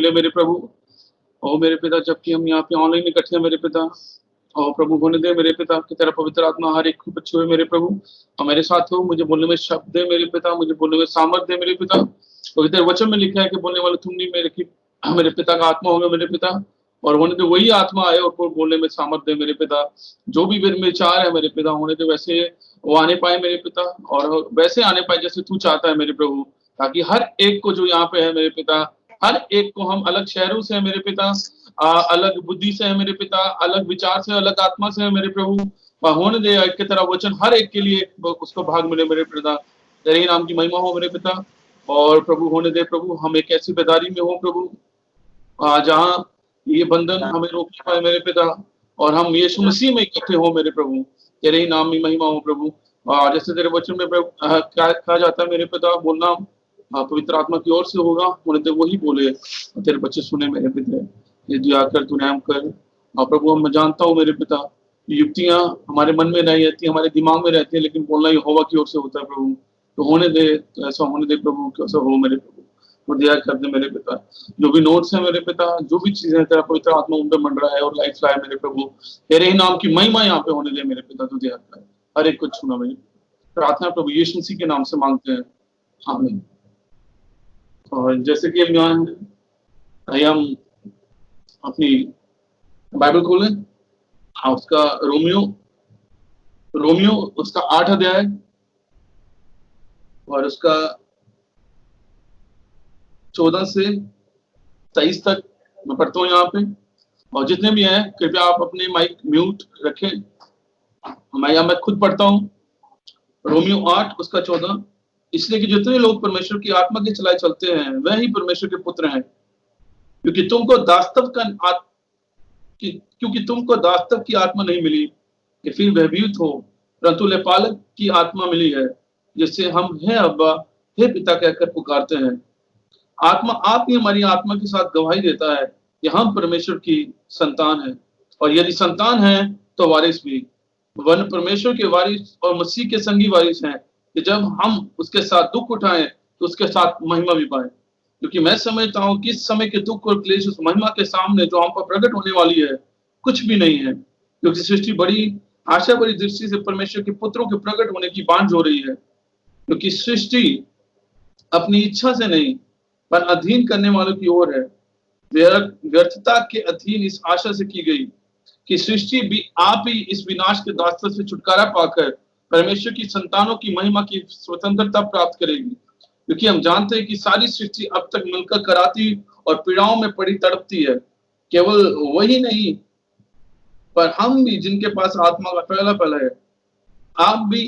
मिले मेरे प्रभु। और मेरे पिता जबकि हम यहाँ पे ऑनलाइन इकट्ठे हैं मेरे पिता, और प्रभु होने दे मेरे पिता की तरह पवित्र आत्मा हर एक को बच्चे हुए मेरे प्रभु, और मेरे साथ हो, मुझे बोलने में शब्द दे मेरे पिता, मुझे बोलने में सामर्थ दे मेरे पिता। पवित्र वचन में लिखा है कि बोलने वाले तुम नहीं मेरे पिता का आत्मा होगा मेरे पिता, और होने दे वही आत्मा आए और बोलने में सामर्थ दे मेरे पिता। जो भी मेरे में विचार है मेरे पिता, होने दे वैसे वो आने पाए मेरे पिता, और वैसे आने पाए जैसे तू चाहता है मेरे प्रभु, ताकि हर एक को जो यहाँ पे है मेरे पिता, हर एक को, हम अलग शहरों से है मेरे पिता, अलग बुद्धि से है मेरे पिता, अलग विचार से, अलग आत्मा से है मेरे प्रभु, होने दे एक की तरह वचन हर एक के लिए उसको भाग मिले मेरे पिता। तेरे ही नाम की महिमा हो मेरे पिता। और प्रभु होने दे प्रभु हम एक ऐसी बेदारी में हो प्रभु, जहाँ ये बंधन हमें रोक नहीं पाए मेरे पिता, और हम यीशु मसीह में इकट्ठे हो मेरे प्रभु। तेरे ही नाम में महिमा हो प्रभु। जैसे तेरे वचन में कहा जाता है मेरे पिता, बोलना पवित्र आत्मा की ओर से होगा, होने दे वही बोले, तेरे बच्चे सुने मेरे पिता। ये दुआ कर, तू रहम कर। और प्रभु हम जानता हूँ मेरे पिता, युक्तियां हमारे मन में नहीं रहती, हमारे दिमाग में रहती है, लेकिन बोलना यहोवा की ओर से होता है प्रभु। तो होने दे, ऐसा होने दे प्रभु, कैसा हो मेरे प्रभु, और दया कर दे मेरे पिता। जो भी नोट्स है मेरे पिता, जो भी चीजें तेरा पवित्र आत्मा उन पे मंड रहा है और लाइफ लाए मेरे प्रभु, तेरे ही नाम की महिमा यहाँ पे होने दे मेरे पिता। तो दया कर, हर एक कुछ सुना मेरे प्रार्थना प्रभु यीशु मसीह के नाम से मांगते हैं, आमीन। और जैसे कि हम अपनी बाइबल खोलें, उसका रोमियो उसका 8 अध्याय और उसका 14 से 23 तक मैं पढ़ता हूँ यहाँ पे। और जितने भी हैं कृपया आप अपने माइक म्यूट रखें, मैं खुद पढ़ता हूँ। रोमियो 8 उसका 14, इसलिए कि जितने लोग परमेश्वर की आत्मा के चलाए चलते हैं वह ही परमेश्वर के पुत्र हैं, क्योंकि तुमको दास्तव की आत्मा नहीं मिली कि फिर भयभीत हो, परंतु लेपालक की आत्मा मिली है, जिससे हम हे अब्बा, हे पिता कहकर पुकारते हैं। आत्मा आप ही हमारी आत्मा के साथ गवाही देता है कि हम परमेश्वर की संतान हैं, और यदि संतान हैं तो वारिस भी, वरन परमेश्वर के वारिस और मसीह के संगी वारिस हैं, कि जब हम उसके साथ दुख उठाएं तो उसके साथ महिमा भी पाएं। क्योंकि मैं समझता हूँ कि इस समय के दुख और क्लेश उस महिमा के सामने जो हम पर प्रकट होने वाली है कुछ भी नहीं है, क्योंकि सृष्टि बड़ी आशा भरी दृष्टि से परमेश्वर के पुत्रों के प्रकट होने की बांझ हो रही है। क्योंकि सृष्टि अपनी इच्छा से नहीं पर अधीन करने वालों की ओर है, व्यर्थता के अधीन इस आशा से की गई कि सृष्टि भी आप ही इस विनाश के दास्तान से छुटकारा पाकर परमेश्वर की संतानों की महिमा की स्वतंत्रता प्राप्त करेगी। क्योंकि हम जानते हैं कि सारी सृष्टि अब तक मिलकर कराती और पीड़ाओं में पड़ी तड़पती है। केवल वही नहीं, पर हम भी जिनके पास आत्मा का पहला है, आप भी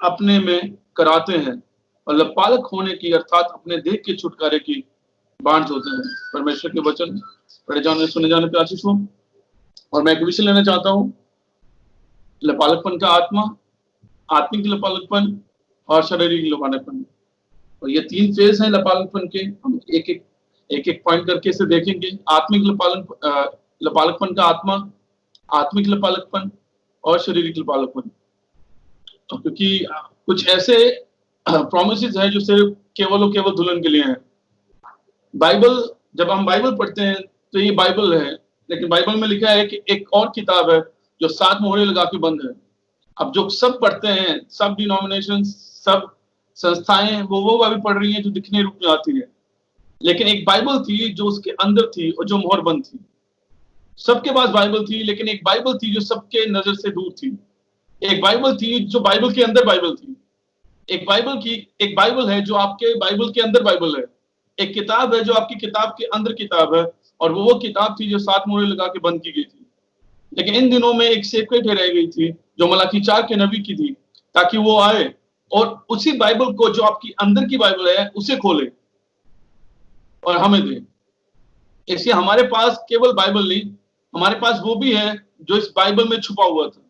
अपने में कराते हैं और लपालक होने की अर्थात अपने देह के छुटकारे की बांट होते हैं। परमेश्वर के वचन पढ़े जाने सुने जाने पे आशीष हो। और मैं एक विषय लेना चाहता हूँ, लपालकपन का आत्मा, आत्मिक लपालकपन और शारीरिक लपालकपन। और ये 3 फेज हैं लपालकपन के। हम एक पॉइंट करके इसे देखेंगे। आत्मिक लपालकपन का आत्मा, आत्मिक लपालकपन और शारीरिक लपालकपन। क्योंकि कुछ ऐसे प्रॉमिसेस हैं जो सिर्फ केवल और केवल दुल्हन के लिए हैं। बाइबल, जब हम बाइबल पढ़ते हैं तो ये बाइबल है, लेकिन बाइबल में लिखा है कि एक और किताब है जो 7 मोहरे लगा के बंद है। अब जो सब पढ़ते हैं, सब डिनोमिनेशन, सब संस्थाएं वो अभी पढ़ रही हैं जो दिखने रूप में आती है, लेकिन एक बाइबल थी जो उसके अंदर थी और जो मोहर बंद थी। सबके पास बाइबल थी, लेकिन एक बाइबल थी जो सबके नजर से दूर थी। एक बाइबल थी जो बाइबल के अंदर बाइबल थी। एक बाइबल है जो आपके बाइबल के अंदर बाइबल है। एक किताब है जो आपकी किताब के अंदर किताब है, और वो किताब थी जो 7 मोहरे लगा के बंद की गई थी। लेकिन इन दिनों में एक सेक्रेट रह गई थी जो मलाकी 4 के नबी की थी, ताकि वो आए और उसी बाइबल को जो आपकी अंदर की बाइबल है उसे खोले और हमें दे। इसलिए हमारे पास केवल बाइबल नहीं, हमारे पास वो भी है जो इस बाइबल में छुपा हुआ था।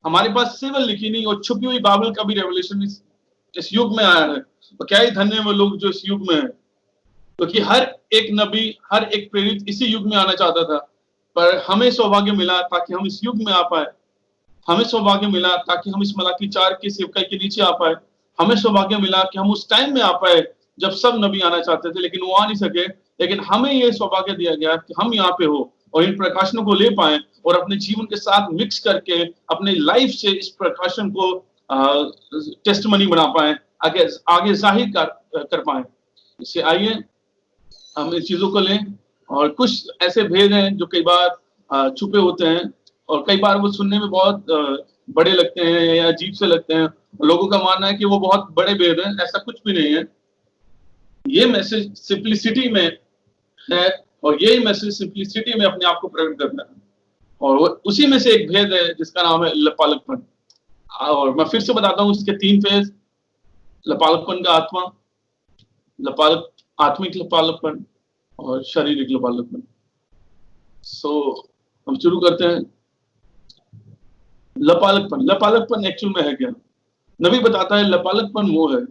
हमारे पास केवल लिखी नहीं और छुपी हुई बाइबल का भी रेवलेशन इस युग में आया है। तो क्या ही धन्य वो लोग जो इस युग में है, क्योंकि हर एक नबी, हर एक प्रेरित इसी युग में आना चाहता था, पर हमें सौभाग्य मिला ताकि हम इस युग में आ पाए। हमें सौभाग्य मिला ताकि हम इस मलाकी 4 की सेवकाई के नीचे आ पाए। हमें सौभाग्य मिला कि हम उस टाइम में आ पाए जब सब नबी आना चाहते थे, लेकिन वो आ नहीं सके लेकिन हमें ये सौभाग्य दिया गया कि हम यहाँ पे हो और इन प्रकाशनों को ले पाए और अपने जीवन के साथ मिक्स करके अपने लाइफ से इस प्रकाशन को टेस्टमनी बना पाए, आगे आगे जाहिर कर पाए। इससे आइए हम इस चीजों को लें, और कुछ ऐसे भेद हैं जो कई बार छुपे होते हैं और कई बार वो सुनने में बहुत बड़े लगते हैं या अजीब से लगते हैं। लोगों का मानना है कि वो बहुत बड़े भेद हैं, ऐसा कुछ भी नहीं है। ये मैसेज सिंप्लिसिटी में है और यही मैसेज सिंप्लिसिटी में अपने आप को प्रकट करना है, और उसी में से एक भेद है जिसका नाम है लपालकपन। और मैं फिर से बताता हूँ इसके 3 फेज: लपालकपन का आत्मा, आत्मिक लपालकपन और शारीरिक लपालकपन। हम शुरू करते हैं। लपालकपन एक्चुअल में है क्या? नबी बताता है लपालकपन वो है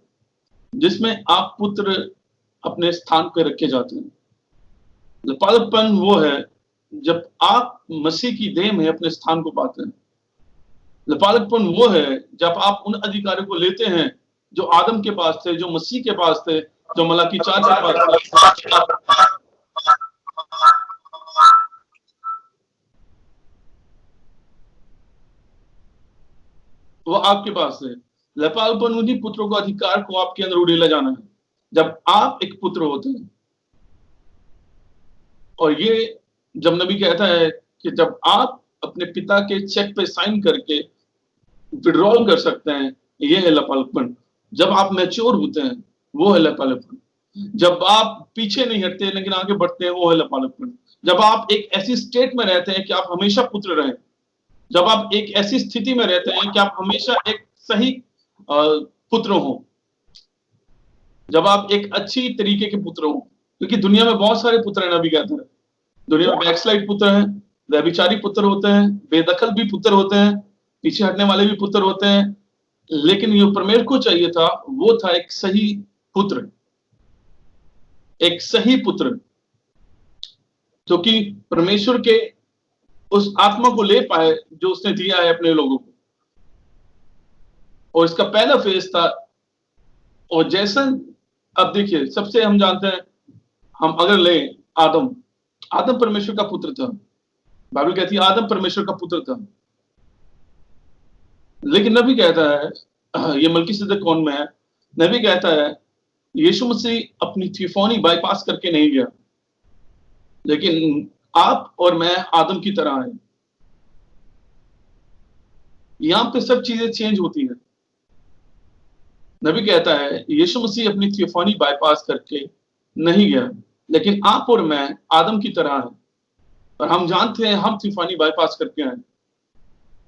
जिसमें आप पुत्र अपने स्थान पर रखे जाते हैं। लपालकपन वो है जब आप मसीह की देह में अपने स्थान को पाते हैं। लपालकपन वो है जब आप उन अधिकारों को लेते हैं जो आदम के पास थे, जो मसीह के पास थे, जो मलाकी 4 के पास थे, वो आपके पास है। लपालकपन उन्हीं पुत्रों को अधिकार को आपके अंदर उड़ेला जाना है जब आप एक पुत्र होते हैं। और ये जब नबी कहता है कि जब आप अपने पिता के चेक पे साइन करके विड्रॉल कर सकते हैं, ये है लपालकपन। जब आप मैच्योर होते हैं, वो है लपालकपन। जब आप पीछे नहीं हटते लेकिन आगे बढ़ते हैं, वो है लपालकपन। जब आप एक ऐसी स्टेट में रहते हैं कि आप हमेशा पुत्र रहें, जब आप एक ऐसी स्थिति में रहते हैं कि आप हमेशा एक सही पुत्र हो, जब आप एक अच्छी तरीके के पुत्र हो। क्योंकि दुनिया में बहुत सारे पुत्र हैं, नबी कहते हैं। दुनिया में बैकस्लाइड पुत्र हैं, व्यभिचारी पुत्र होते हैं, बेदखल भी पुत्र होते हैं, पीछे हटने वाले भी पुत्र होते हैं। लेकिन जो परमेश्वर को चाहिए था वो था एक सही पुत्र, एक सही पुत्र जो कि परमेश्वर के उस आत्मा को ले पाए जो उसने दिया है अपने लोगों को। और इसका पहला फेज था। और जैसा अब देखिए, सबसे हम जानते हैं, हम अगर ले आदम परमेश्वर का पुत्र था। बाइबल कहती है आदम परमेश्वर का पुत्र था। लेकिन नबी कहता है, ये मलकीसेदेक कौन में है, नबी कहता है यीशु मसीह अपनी थियोफनी बाईपास करके नहीं गया, लेकिन आप और मैं आदम की तरह हैं। यहां पे सब चीजें चेंज होती हैं। नबी कहता है यीशु मसीह अपनी थियोफनी बाईपास करके नहीं गया, लेकिन आप और मैं आदम की तरह हैं। और हम जानते हैं हम थियोफनी बाईपास करके आए।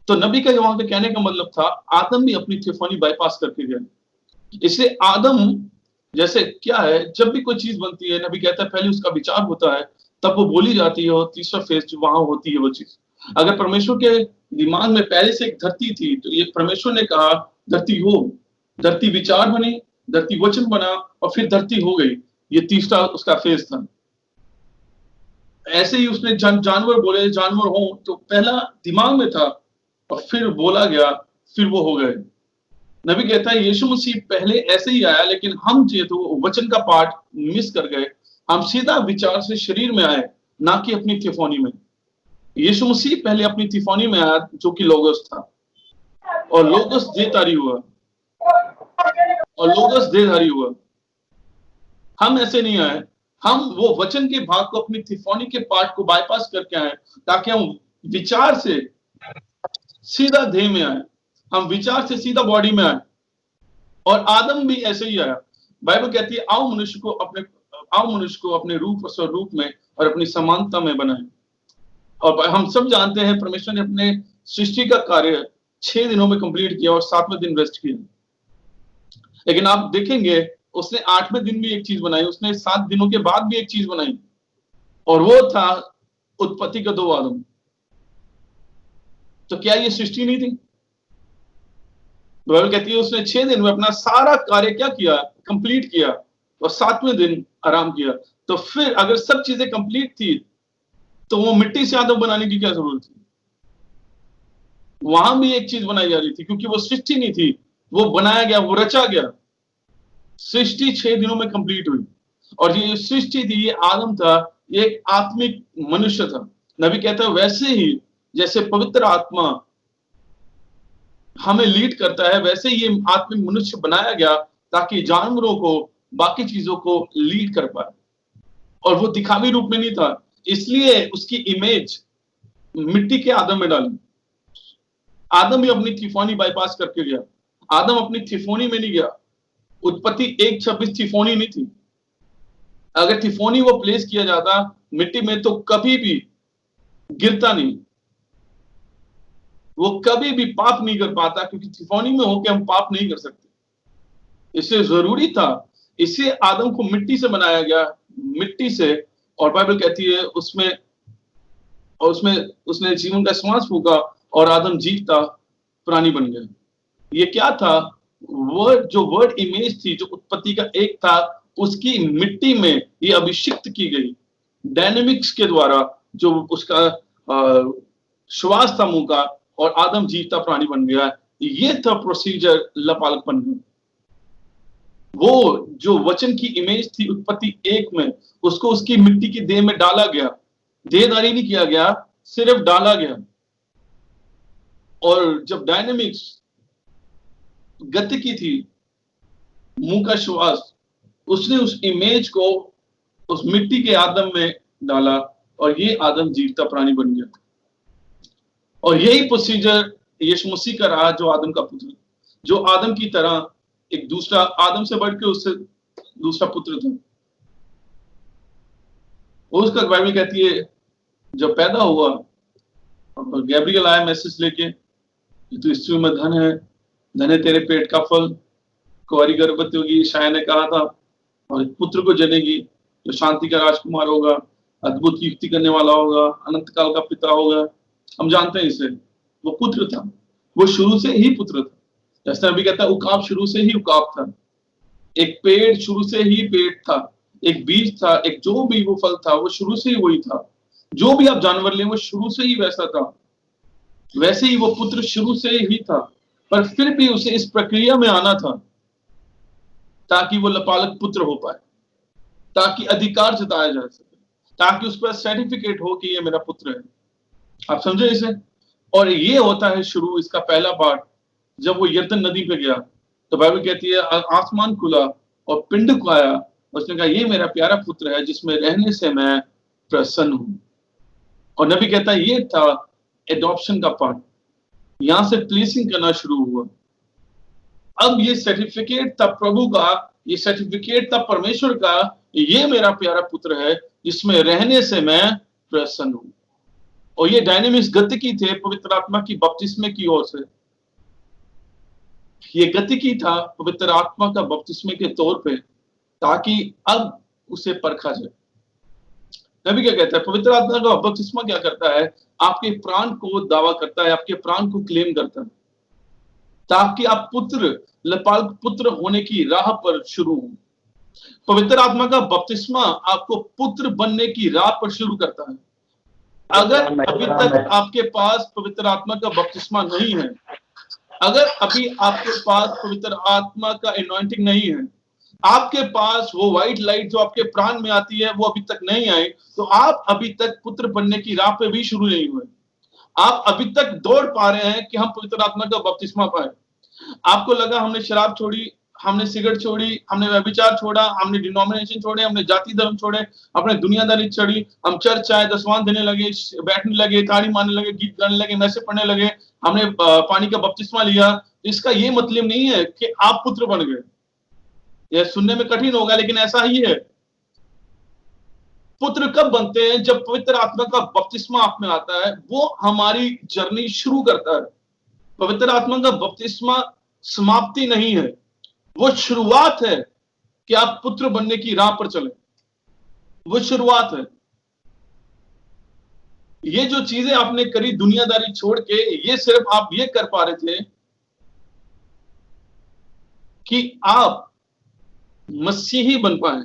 तो नबी का वहां पे कहने का मतलब था आदम भी अपनी थियोफनी बाईपास करके गए। इसलिए आदम जैसे क्या है, जब भी कोई चीज बनती है, नबी कहता है पहले उसका विचार होता है, तब वो बोली जाती है, और तीसरा फेज जो वहां होती है वो चीज। अगर परमेश्वर के दिमाग में पहले से एक धरती थी, तो ये परमेश्वर ने कहा धरती हो, धरती विचार बनी, धरती वचन बना, और फिर धरती हो गई। ये तीसरा उसका फेज था। ऐसे ही उसने जानवर बोले, जानवर हो, तो पहला दिमाग में था और फिर बोला गया, फिर वो हो गए। नबी कहता है यीशु मसीह पहले ऐसे ही आया, लेकिन हम जो तो वचन का पार्ट मिस कर गए। हम सीधा विचार से शरीर में आए, ना कि अपनी थियोफनी में। यीशु मसीह पहले अपनी थियोफनी में आया जो कि लोगोस था, और लोगोस देहधारी हुआ, और लोगोस देहधारी हुआ। हम ऐसे नहीं आए, हम वो वचन के भाग को, अपनी थियोफनी के पार्ट को बाईपास करके आए, ताकि हम विचार से सीधा देह में आए, हम विचार से सीधा बॉडी में आए। और आदम भी ऐसे ही आया। बाइबल कहती है आओ मनुष्य को अपने रूप और स्वरूप में और अपनी समानता में बनाए। और हम सब जानते हैं परमेश्वर ने अपने सृष्टि का कार्य 6 दिनों में कंप्लीट किया और 7वें दिन रेस्ट किया। लेकिन आप देखेंगे उसने 8वें दिन भी एक चीज बनाई, उसने 7 दिनों के बाद भी एक चीज बनाई, और वो था उत्पत्ति का 2 आदम। तो क्या ये सृष्टि नहीं थी? बाइबल कहती है उसने 6 दिन में अपना सारा कार्य क्या किया, कंप्लीट किया, और 7वें दिन आराम किया। तो फिर अगर सब चीजें कंप्लीट थी, तो वो मिट्टी से आदम बनाने की क्या जरूरत थी? वहां भी एक चीज बनाई जा रही थी, क्योंकि वो सृष्टि नहीं थी, वो बनाया गया, वो रचा गया। सृष्टि 6 दिनों में कंप्लीट हुई। और ये सृष्टि थी, ये आदम था, ये एक आत्मिक मनुष्य था। नबी कहता है वैसे ही जैसे पवित्र आत्मा हमें लीड करता है, वैसे ही ये आत्मिक मनुष्य बनाया गया ताकि जानवरों को, बाकी चीजों को लीड कर पाए। और वो दिखावी रूप में नहीं था, इसलिए उसकी इमेज मिट्टी के आदम में डाली। आदम भी अपनी थिफोनी बाईपास करके गया। आदम अपनी थिफोनी में नहीं गया। उत्पत्ति 1:26 थिफोनी नहीं थी। अगर थिफोनी वो प्लेस किया जाता मिट्टी में तो कभी भी गिरता नहीं, वो कभी भी पाप नहीं कर पाता, क्योंकि थिफोनी में होकर हम पाप नहीं कर सकते। इसलिए जरूरी था, इससे आदम को मिट्टी से बनाया गया, मिट्टी से। और बाइबल कहती है उसमें उसने जीवन का श्वास फूका और आदम जीता प्राणी बन गया। ये क्या था? जो वर्ड इमेज थी, जो उत्पत्ति का एक था, उसकी मिट्टी में ये अभिषिक्त की गई डायनेमिक्स के द्वारा, जो उसका श्वास था मुंह का, और आदम जीता प्राणी बन गया। ये था प्रोसीजर लपालकपन में। वो जो वचन की इमेज थी उत्पत्ति 1 में, उसको उसकी मिट्टी की देह में डाला गया। देहधारी नहीं किया गया, सिर्फ डाला गया। और जब डायनेमिक्स गति की थी, मुंह का श्वास, उसने उस इमेज को उस मिट्टी के आदम में डाला और ये आदम जीवता प्राणी बन गया। और यही प्रोसीजर यीशु मसीह का रहा, जो आदम का पुत्र, जो आदम की तरह एक दूसरा, आदम से बढ़ के उससे दूसरा पुत्र था। उसका बाइबल कहती है जब पैदा हुआ, गैब्रियल आया मैसेज लेके, तो स्त्री में धन है तेरे पेट का फल, कुंवारी गर्भवती होगी, शाया ने कहा था, और पुत्र को जनेगी, जो शांति का राजकुमार होगा, अद्भुत युक्ति करने वाला होगा, अनंत काल का पिता होगा। हम जानते हैं इसे। वो पुत्र था, वो शुरू से ही पुत्र था। जैसे अभी कहता है उकाब शुरू से ही उकाब था, एक पेड़ शुरू से ही पेड़ था, एक बीज था, एक जो भी वो फल था वो शुरू से ही वही था। जो भी आप जानवर लें वो शुरू से ही वैसा था। वैसे ही वो पुत्र शुरू से ही था, पर फिर भी उसे इस प्रक्रिया में आना था ताकि वो लपालक पुत्र हो पाए, ताकि अधिकार जताया जा सके, ताकि उस पर सर्टिफिकेट हो कि ये मेरा पुत्र है। आप समझे इसे? और ये होता है शुरू, इसका पहला पार्ट। जब वो यरदन नदी पे गया तो बाइबल कहती है आसमान खुला और पिंड को आया, उसने कहा ये मेरा प्यारा पुत्र है जिसमें रहने से मैं प्रसन्न हूं। और नबी कहता है ये था एडॉप्शन का पार्ट, यहां से प्लेसिंग करना शुरू हुआ। अब ये सर्टिफिकेट था प्रभु का, ये सर्टिफिकेट था परमेश्वर का, ये मेरा प्यारा पुत्र है जिसमें रहने से मैं प्रसन्न हूं। और ये डायनेमिक्स गति की थे पवित्र आत्मा की बपतिस्मे की ओर से। ये गति की था पवित्र आत्मा का बपतिस्मे के तौर पे, ताकि अब उसे परखा जाए। नबी क्या कहता है? पवित्र आत्मा का बपतिस्मा क्या करता है? आपके प्राण को दावा करता है, आपके प्राण को क्लेम करता है, ताकि आप पुत्र, लपालक पुत्र होने की राह पर शुरू हो। पवित्र आत्मा का बपतिस्मा आपको पुत्र बनने की राह पर शुरू करता है। अगर अभी तक आपके पास पवित्र आत्मा का बपतिस्मा नहीं है, अगर अभी आपके पास पवित्र आत्मा का एनॉइंटिंग नहीं है, आपके पास वो व्हाइट लाइट जो आपके प्राण में आती है वो अभी तक नहीं आई, तो आप अभी तक पुत्र बनने की राह पे भी शुरू नहीं हुए। आप अभी तक दौड़ पा रहे हैं कि हम पवित्र आत्मा का बपतिस्मा पाए। आपको लगा हमने शराब छोड़ी, हमने सिगरेट छोड़ी, हमने व्यभिचार छोड़ा, हमने डिनोमिनेशन छोड़े, हमने जाति धर्म छोड़े, अपने दुनियादारी छोड़ी, हम चर्च आए, दसवां देने लगे, बैठने लगे, ताड़ी मारने लगे, गीत गाने लगे, मैसेज पढ़ने लगे, हमने पानी का बपतिस्मा लिया। इसका ये मतलब नहीं है कि आप पुत्र बन गए। यह सुनने में कठिन होगा लेकिन ऐसा ही है। पुत्र कब बनते हैं? जब पवित्र आत्मा का बपतिस्मा आप में आता है, वो हमारी जर्नी शुरू करता है। पवित्र आत्मा का बपतिस्मा समाप्ति नहीं है, वो शुरुआत है कि आप पुत्र बनने की राह पर चले। वो शुरुआत है। ये जो चीजें आपने करी दुनियादारी छोड़ के, ये सिर्फ आप ये कर पा रहे थे कि आप मसीही बन पाए।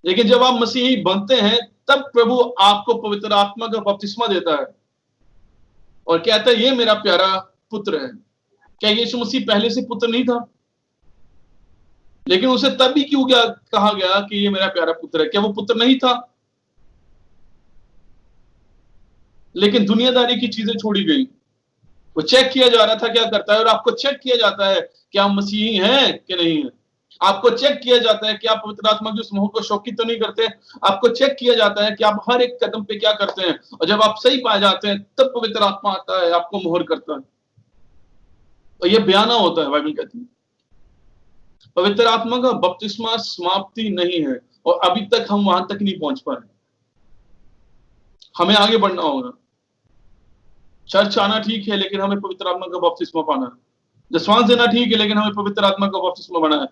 लेकिन जब आप मसीही बनते हैं तब प्रभु आपको पवित्र आत्मा का बपतिस्मा देता है और कहता है ये मेरा प्यारा पुत्र है। क्या यीशु मसीह पहले से पुत्र नहीं था? लेकिन उसे तभी क्यों क्या कहा गया कि ये मेरा प्यारा पुत्र है? क्या वो पुत्र नहीं था? लेकिन दुनियादारी की चीजें छोड़ी गई। वो चेक किया जा रहा था क्या करता है, और आपको चेक किया जाता है कि आप मसीही हैं कि नहीं है। आपको चेक किया जाता है कि आप पवित्र आत्मा की उस मोहर को शौकित तो नहीं करते। आपको चेक किया जाता है कि आप हर एक कदम पे क्या करते हैं, और जब आप सही पाए जाते हैं तब पवित्र आत्मा आता है, आपको मोहर करता है। और ये बयाना होता है, बाइबल कहती है। पवित्र आत्मा का बपतिस्मा समाप्ति नहीं है, और अभी तक हम वहां तक नहीं पहुंच पाए। हमें आगे बढ़ना होगा। चर्च आना ठीक है, लेकिन हमें पवित्र आत्मा का बपतिस्मा पाना है। दसवांश देना ठीक है, लेकिन हमें पवित्र आत्मा का बपतिस्मा पाना है।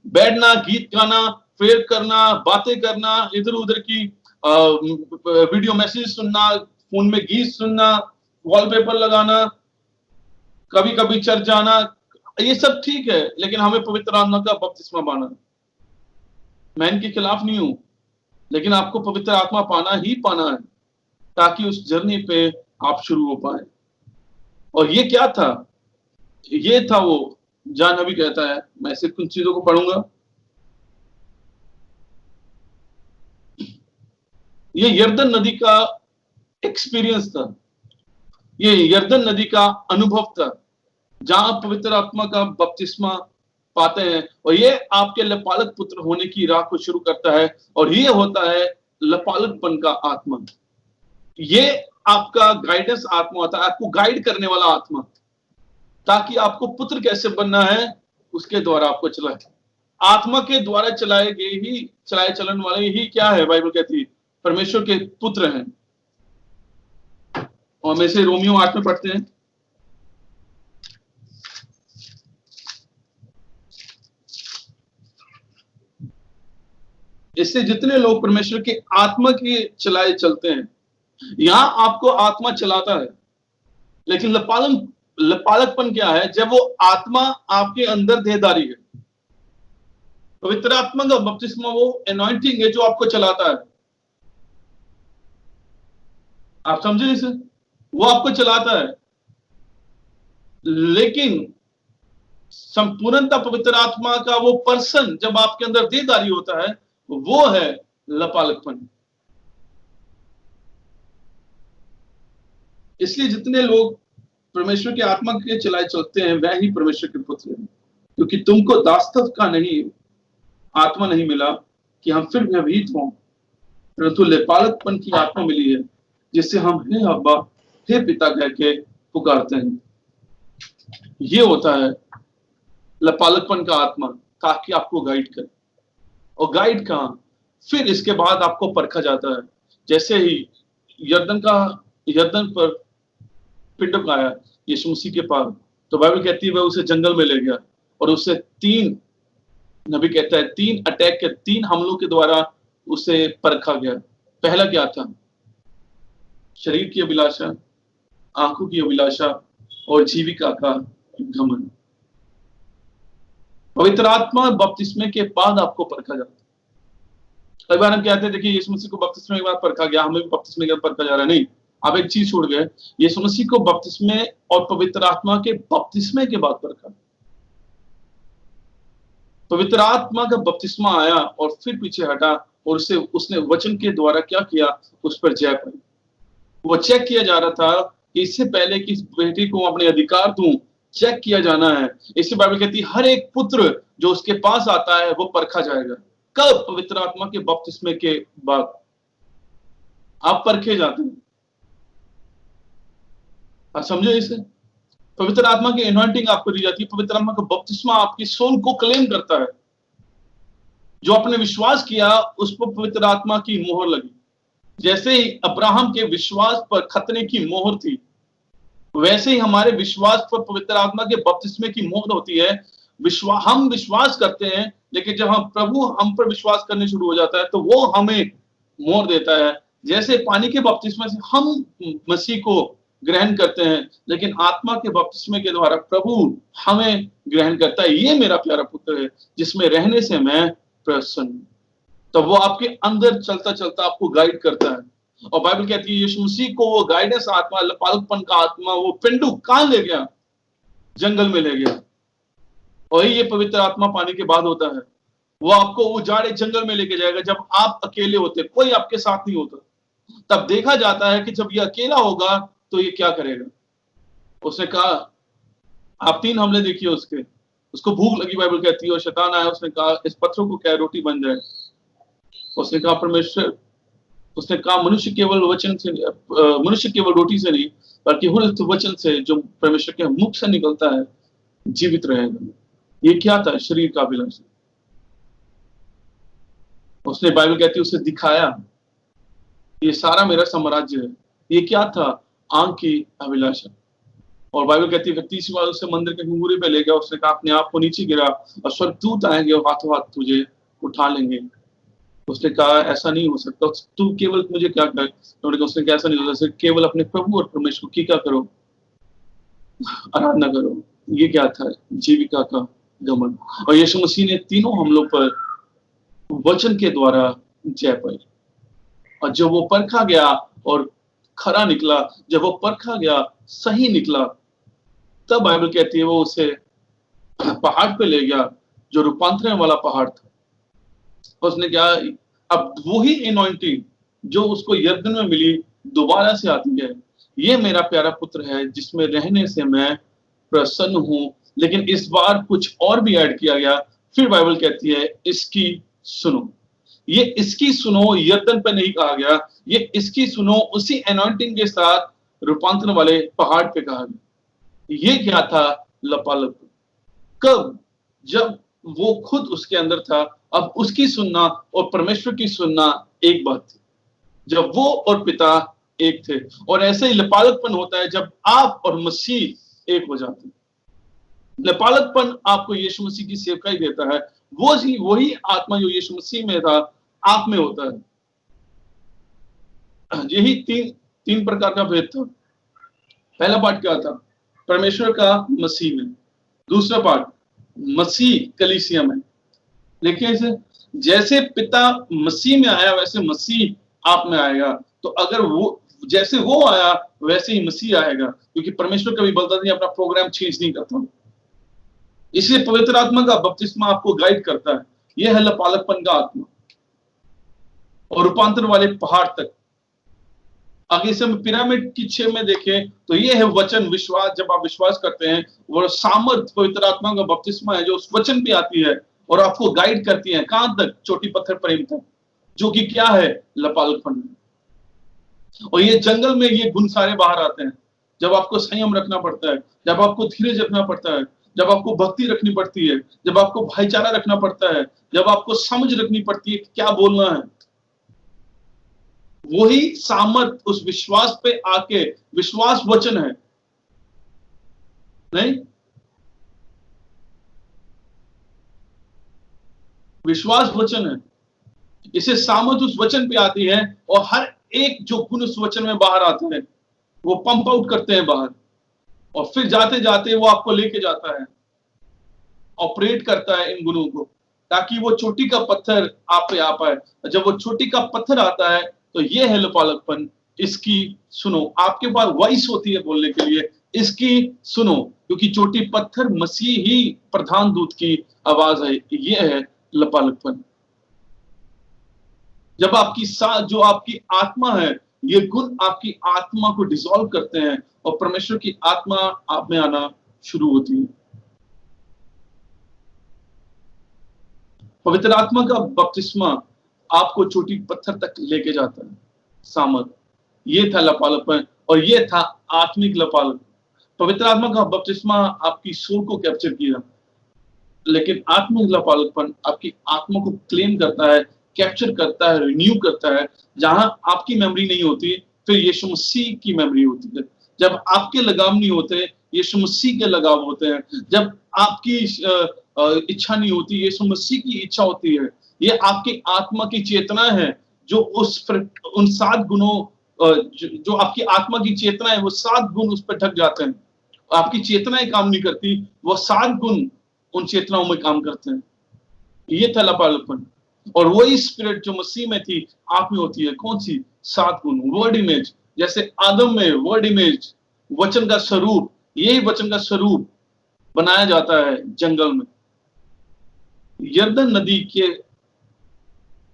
बैठना, गीत गाना, प्रेयर करना, बातें करना, इधर उधर की वीडियो मैसेज सुनना, फोन में गीत सुनना, वॉलपेपर लगाना, कभी कभी चर्च जाना, ये सब ठीक है, लेकिन हमें पवित्र आत्मा का बपतिस्मा पाना है। मैं इनके खिलाफ नहीं हूं, लेकिन आपको पवित्र आत्मा पाना ही पाना है, ताकि उस जर्नी पे आप शुरू हो पाए। और ये क्या था? ये था वो, जान अभी कहता है, मैं सिर्फ कुछ चीजों को पढ़ूंगा। ये यर्दन नदी का एक्सपीरियंस था, ये यर्दन नदी का अनुभव था, जहां पवित्र आत्मा का बपतिस्मा पाते हैं, और ये आपके लपालक पुत्र होने की राह को शुरू करता है। और ये होता है लपालकपन का आत्मा। ये आपका गाइडेंस आत्मा होता है, आपको गाइड करने वाला आत्मा, ताकि आपको पुत्र कैसे बनना है उसके द्वारा आपको चलाए। आत्मा के द्वारा चलाए चलन वाले ही क्या है? बाइबल कहती है परमेश्वर के पुत्र हैं। और में से रोमियो 8 में पढ़ते हैं, इससे जितने लोग परमेश्वर के आत्मा के चलाए चलते हैं, यहां आपको आत्मा चलाता है। लेकिन लपालकपन क्या है? जब वो आत्मा आपके अंदर देहधारी है। पवित्र आत्मा का बपतिस्मा वो एनॉइंटिंग है जो आपको चलाता है। आप समझे इसे? वो आपको चलाता है, लेकिन संपूर्णता पवित्र आत्मा का वो पर्सन जब आपके अंदर देहधारी होता है, वो है लपालकपन। इसलिए जितने लोग परमेश्वर के आत्मा के चलाए चलते हैं, वह ही परमेश्वर के पुत्र हैं। क्योंकि तुमको दासत्व का नहीं, आत्मा नहीं मिला कि हम फिर भयभीत हों, परंतु लपालकपन की आत्मा मिली है, जिससे हम हे अब्बा, हे पिता कह के पुकारते हैं। ये होता है लपालकपन का आत्मा, ताकि आपको गाइड करे। और गाइड कहां? फिर इसके बाद आपको परखा जाता है। जैसे ही यर्दन पर पिंडक आया यीशु मसीह के पास, तो बाइबल कहती है वह उसे जंगल में ले गया, और उसे नबी कहता है 3 अटैक के 3 हमलों के द्वारा उसे परखा गया। पहला क्या था? शरीर की अभिलाषा, आंखों की अभिलाषा, और जीविका का घमंड। पवित्र आत्मा बपतिस्मे के बाद आपको परखा जाता है। कई बार हम कहते हैं देखिए यीशु मसीह को बपतिस्मे के बाद परखा गया, हमें भी बपतिस्मे के बाद परखा जा रहा है। नहीं, आप एक चीज छोड़ गए, यीशु मसीह को बपतिस्मे और पवित्र आत्मा के बपतिस्मे के बाद परखा। पवित्र आत्मा का बपतिस्मा आया और फिर पीछे हटा, और उसने वचन के द्वारा क्या किया? उस पर जय पाई। वो चेक किया जा रहा था कि इससे पहले कि इस बेटी को अपने अधिकार दूं, चेक किया जाना है। इससे बाइबल कहती है हर एक पुत्र जो उसके पास आता है वो परखा जाएगा। कब? पवित्र आत्मा के बपतिस्मे के बाद आप परखे जाते हैं। आप समझो इसे? पवित्र आत्मा की एनॉइंटिंग आपको दी जाती है, पवित्र आत्मा का बपतिस्मा आपकी सोल को क्लेम करता है। जो आपने विश्वास किया उस पर पवित्र आत्मा की मोहर लगी। जैसे ही अब्राहम के विश्वास पर खतने की मोहर थी, वैसे ही हमारे विश्वास पर पवित्र आत्मा के बपतिस्मे की मोहर होती है। हम विश्वास करते हैं, लेकिन जब हम प्रभु हम पर विश्वास करने शुरू हो जाता है, तो वो हमें मोहर देता है। जैसे पानी के बपतिस्मे से हम मसीह को ग्रहण करते हैं, लेकिन आत्मा के बपतिस्मे के द्वारा प्रभु हमें ग्रहण करता है। ये मेरा प्यारा पुत्र है, जिसमें रहने से मैं प्रसन्न। तो वो आपके अंदर चलता चलता आपको गाइड करता है। और बाइबल कहती है यीशु मसीह को वो गाइडेंस आत्मा, लपालकपन का आत्मा, वो पिंडू कहां ले गया? जंगल में ले गया। और ये पवित्र आत्मा पानी के बाद होता है। वो आपको उजाड़े जंगल में लेके जाएगा जब आप अकेले होते, कोई आपके साथ नहीं होता। तब देखा जाता है कि जब ये अकेला होगा तो ये क्या करेगा। उसने कहा, आप 3 हमले देखिए उसके। उसको भूख लगी, बाइबल कहती है, और शैतान आया, उसने कहा इस पत्थरों को क्या रोटी बन जाए। उसने कहा परमेश्वर, उसने कहा मनुष्य केवल वचन से मनुष्य केवल रोटी से नहीं बल्कि हर उस वचन से जो परमेश्वर के मुख से निकलता है जीवित रहेगा। ये क्या था? शरीर का अभिलाषा। उसने, बाइबल कहती है, उसे दिखाया ये सारा मेरा साम्राज्य है। ये क्या था? आंख की अभिलाषा। और बाइबल कहती है 30 बार उसे मंदिर के घुंघरू पे ले गया। उसने कहा अपने आप को नीचे गिरा और स्वर्गदूत आएंगे और हाथों हाथ तुझे उठा लेंगे। उसने कहा ऐसा नहीं हो सकता, तू केवल मुझे क्या कर। उसने कहा ऐसा नहीं हो सकता, केवल अपने प्रभु और परमेश्वर की क्या करो, आराधना करो। ये क्या था? जीविका का घमंड। और यीशु मसीह ने तीनों हमलों पर वचन के द्वारा जय पाई। और जब वो परखा गया और खरा निकला, जब वो परखा गया सही निकला, तब बाइबल कहती है वो उसे पहाड़ पे ले गया जो रूपांतरण वाला पहाड़ था। उसने क्या, अब वही एनॉइंटिंग जो उसको यरदन में मिली दोबारा से आती है। ये मेरा प्यारा पुत्र है जिसमें रहने से मैं प्रसन्न हूं। लेकिन इस बार कुछ और भी ऐड किया गया। फिर बाइबल कहती है इसकी सुनो। ये इसकी सुनो यरदन पे नहीं कहा गया, ये इसकी सुनो उसी एनॉइंटिंग के साथ रूपांतरण वाले पहाड़ पे कहा गया। ये क्या था? लपालप। कब? जब वो खुद उसके अंदर था। अब उसकी सुनना और परमेश्वर की सुनना एक बात थी, जब वो और पिता एक थे। और ऐसे ही लपालकपन होता है जब आप और मसीह एक हो जाते हैं। लपालकपन आपको यीशु मसीह की सेवकाई देता है। वही आत्मा जो यीशु मसीह में था आप में होता है। यही तीन प्रकार का भेद था। पहला पार्ट क्या था? परमेश्वर का मसीह में। दूसरा पार्ट मसीह कलीसिया में। लेकिन जैसे पिता मसीह में आया वैसे मसीह आप में आएगा। तो अगर वो जैसे वो आया वैसे ही मसीह आएगा, क्योंकि परमेश्वर कभी बदलता नहीं, अपना प्रोग्राम चेंज नहीं करता। इसलिए पवित्र आत्मा का बपतिस्मा आपको गाइड करता है। यह है लपालकपन का आत्मा। और रूपांतर वाले पहाड़ तक। आगे से हम पिरामिड की 6 में देखें तो ये है वचन, विश्वास। जब आप विश्वास करते हैं, वो सामर्थ पवित्र आत्मा का बपतिस्मा है जो उस वचन पे आती है और आपको गाइड करती है। कहां तक? चोटी पत्थर प्रेम तक, जो कि क्या है? लपालकपन। और ये जंगल में ये गुण सारे बाहर आते हैं। जब आपको संयम रखना पड़ता है, जब आपको धीरज रखना पड़ता है, जब आपको भक्ति रखनी पड़ती है, जब आपको भाईचारा रखना पड़ता है, जब आपको समझ रखनी पड़ती है कि क्या बोलना है, वही सामर्थ उस विश्वास पे आके। विश्वास वचन है, नहीं? विश्वास वचन है। इसे सामर्थ उस वचन पे आती है और हर एक जो गुण उस वचन में बाहर आते हैं वो पंप आउट करते हैं बाहर। और फिर जाते जाते वो आपको लेके जाता है, ऑपरेट करता है इन गुणों को, ताकि वो चोटी का पत्थर आप पे आ पाए। जब वो चोटी का पत्थर आता है तो ये है लपालकपन। इसकी सुनो। आपके पास वॉइस होती है बोलने के लिए, इसकी सुनो, क्योंकि चोटी पत्थर मसीह ही प्रधान दूत की आवाज है। ये है लपालकपन। जब आपकी जो आपकी आत्मा है, ये गुण आपकी आत्मा को डिसॉल्व करते हैं और परमेश्वर की आत्मा आप में आना शुरू होती है। पवित्र आत्मा का बपतिस्मा आपको चोटी पत्थर तक लेके जाता है। सामर्थ। ये था लपालकपन और ये था आत्मिक लपालक। पवित्र आत्मा का बपतिस्मा आपकी सोल को कैप्चर किया, लेकिन आत्मिक लपालकपन आपकी आत्मा को क्लेम करता है, कैप्चर करता है, रिन्यू करता है। जहां आपकी मेमोरी नहीं होती, फिर यीशु मसीह की मेमोरी होती है। जब आपके लगाव नहीं होते, यीशु मसीह के लगाव होते हैं। जब आपकी इच्छा नहीं होती, यीशु मसीह की इच्छा होती है। ये आपकी आत्मा की चेतना है जो उन 7 गुणों, जो आपकी आत्मा की चेतना है, वो 7 गुण उस पर ढक जाते हैं। आपकी चेतनाएं काम नहीं करती, वो 7 गुण उन चेतनाओं में काम करते हैं। ये था लपालकपन। और वही स्पिरिट जो मसीह में थी आप में होती है। कौन सी? 7 गुण। वर्ड इमेज, जैसे आदम में वर्ड इमेज, वचन का स्वरूप, यही वचन का स्वरूप बनाया जाता है जंगल में। यरदन नदी के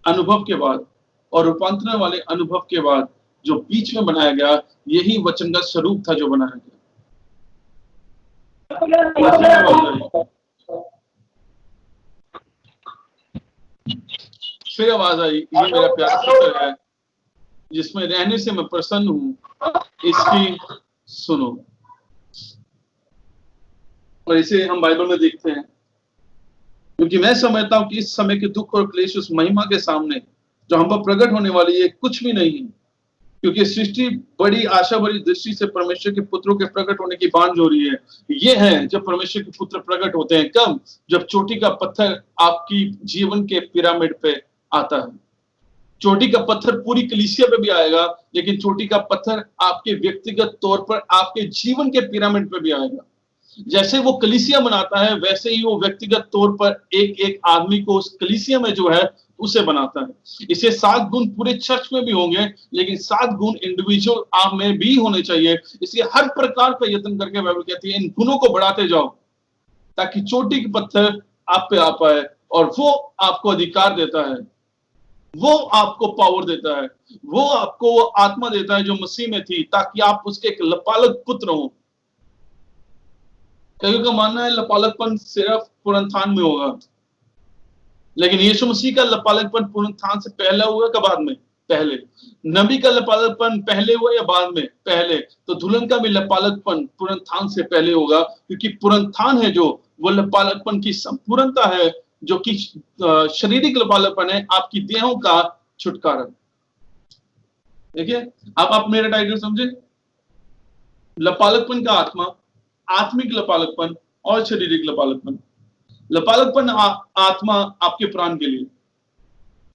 अनुभव के बाद और रूपांतरण वाले अनुभव के बाद जो बीच में बनाया गया, यही वचन का स्वरूप था जो बनाया गया। फिर आवाज आई, ये मेरा प्यारा पुत्र है जिसमें रहने से मैं प्रसन्न हूं, इसकी सुनो। और इसे हम बाइबल में देखते हैं, क्योंकि मैं समझता हूं कि इस समय के दुख और क्लेश उस महिमा के सामने जो हम पर प्रकट होने वाली है कुछ भी नहीं है। क्योंकि सृष्टि बड़ी आशा भरी दृष्टि से परमेश्वर के पुत्रों के प्रकट होने की बांझ हो रही है। ये है जब परमेश्वर के पुत्र प्रकट होते हैं। कब? जब चोटी का पत्थर आपकी जीवन के पिरामिड पे आता है। चोटी का पत्थर पूरी कलीसिया पे भी आएगा, लेकिन चोटी का पत्थर आपके व्यक्तिगत तौर पर आपके जीवन के पिरामिड पे भी आएगा। जैसे वो कलीसिया बनाता है, वैसे ही वो व्यक्तिगत तौर पर एक एक आदमी को उस कलीसिया में जो है उसे बनाता है। इसे 7 गुण पूरे चर्च में भी होंगे, लेकिन 7 गुण इंडिविजुअल आप में भी होने चाहिए। इसलिए हर प्रकार का यत्न करके बाइबल कहती है इन गुणों को बढ़ाते जाओ, ताकि चोटी के पत्थर आप पे आ पाए। और वो आपको अधिकार देता है, वो आपको पावर देता है, वो आपको वो आत्मा देता है जो मसीह में थी, ताकि आप उसके एक लपालक पुत्र हो। कईयों का मानना है लपालकपन सिर्फ पुनरुत्थान में होगा, लेकिन यीशु मसीह का लपालकपन पुनरुत्थान से पहले हुआ का बाद में? पहले। नबी का लपालकपन पहले हुआ या बाद में? पहले। तो दुल्हन का भी लपालकपन पुनरुत्थान से पहले होगा, क्योंकि पुनरुत्थान है जो वो लपालकपन की संपूर्णता है, जो कि शारीरिक लपालकपन है, आपकी देहों का छुटकारा। देखिए, अब आप मेरा टाइटल समझे, लपालकपन का आत्मा, आत्मिक लपालकपन और शारीरिक लपालकपन। लपालकपन आत्मा आपके प्राण के लिए,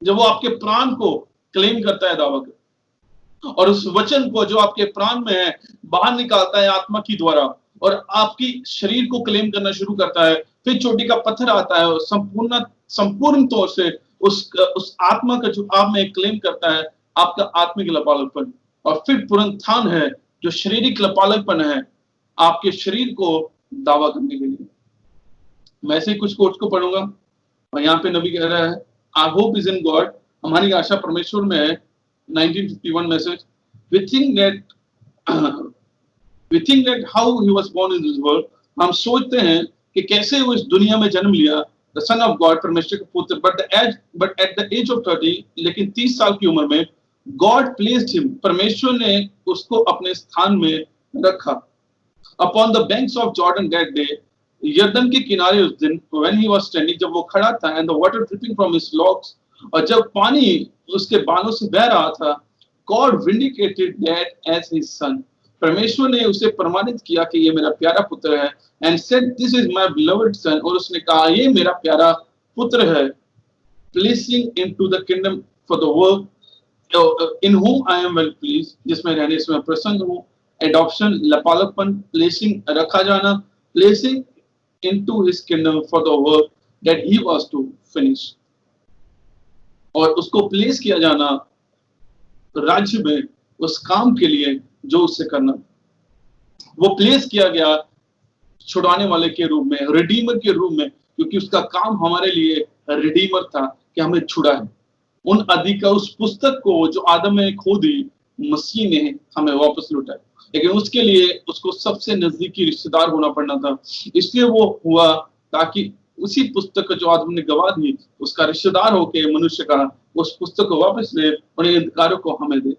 जब वो आपके प्राण को क्लेम करता है दावा कर, और उस वचन को जो आपके प्राण में है बाहर निकालता है आत्मा की द्वारा, और आपकी शरीर को क्लेम करना शुरू करता है। फिर चोटी का पत्थर आता है और संपूर्ण तौर से उस आत्मा का जो आप में क्लेम करता है, आपका आत्मिक लपालकपन। और फिर पुनरुत्थान है जो शारीरिक लपालकपन है, आपके शरीर को दावा करने के लिए। मैं ऐसे ही कुछ कोट्स को पढ़ूंगा, और यहाँ पे नबी कह रहा है, our hope is in God, हमारी आशा परमेश्वर में है। 1951 message, we think that how he was born in this world, हम सोचते हैं कि कैसे वो इस दुनिया में जन्म लिया, द सन ऑफ गॉड, परमेश्वर का पुत्र, but at the age of 30, लेकिन 30 साल की उम्र में गॉड प्लेस्ड हिम, परमेश्वर ने उसको अपने स्थान में रखा। Upon the banks of Jordan that day, यरदन के किनारे उस दिन, when he was standing, जब वो खड़ा था, and the water dripping from his locks, और जब पानी उसके बालों से बह रहा था, God vindicated that as his son, परमेश्वर ने उसे प्रमाणित किया कि ये मेरा प्यारा पुत्र है, and said this is my beloved son, और उसने कहा ये मेरा प्यारा पुत्र है, placing into the kingdom for the work in whom I am well pleased, जिसमें रहने से मैं प्रसन्न हूँ। एडॉप्शन, लपालकपन, प्लेसिंग, रखा जाना, placing into his kingdom for the work that he was to finish, और उसको प्लेस किया जाना राज्य में उस काम के लिए जो उससे करना। वो प्लेस किया गया छुड़ाने वाले के रूप में, रिडीमर के रूप में, क्योंकि उसका काम हमारे लिए रिडीमर था कि हमें छुड़ाए। उन अधिकार, उस पुस्तक को जो आदम ने खो दी, मसीह ने हमें वापस लौटाया, लेकिन उसके लिए उसको सबसे नजदीकी रिश्तेदार होना पड़ना था। इसलिए वो हुआ ताकि उसी पुस्तक जो आदम ने गवा दी, उसका रिश्तेदार होके मनुष्य का उस पुस्तक को वापस ले और इन अधिकारों को हमें दे।